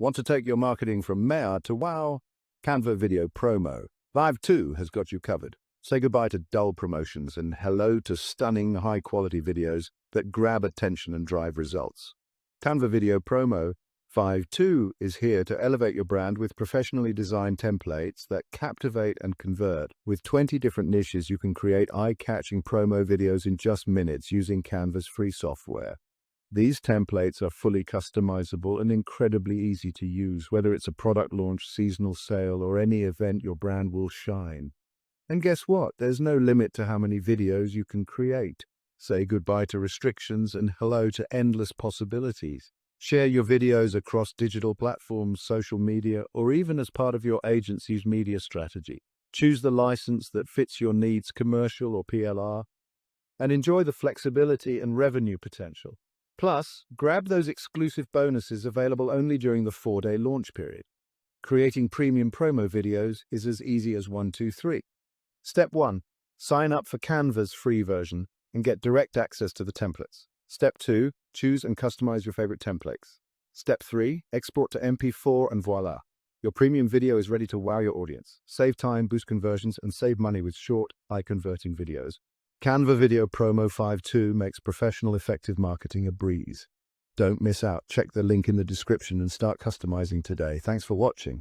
Want to take your marketing from meh to wow? Canva Video Promo V2 has got you covered. Say goodbye to dull promotions and hello to stunning, high-quality videos that grab attention and drive results. Canva Video Promo V2 is here to elevate your brand with professionally designed templates that captivate and convert. With 20 different niches, you can create eye-catching promo videos in just minutes using Canva's free software. These templates are fully customizable and incredibly easy to use. Whether it's a product launch, seasonal sale, or any event, your brand will shine. And guess what? There's no limit to how many videos you can create. Say goodbye to restrictions and hello to endless possibilities. Share your videos across digital platforms, social media, or even as part of your agency's media strategy. Choose the license that fits your needs, commercial or PLR, and enjoy the flexibility and revenue potential. Plus, grab those exclusive bonuses available only during the 4-day launch period. Creating premium promo videos is as easy as 1, 2, 3. Step 1. Sign up for Canva's free version and get direct access to the templates. Step 2. Choose and customize your favorite templates. Step 3. Export to MP4 and voila. Your premium video is ready to wow your audience. Save time, boost conversions, and save money with short, high-converting videos. Canva Video Promo V2 makes professional, effective marketing a breeze. Don't miss out. Check the link in the description and start customizing today. Thanks for watching.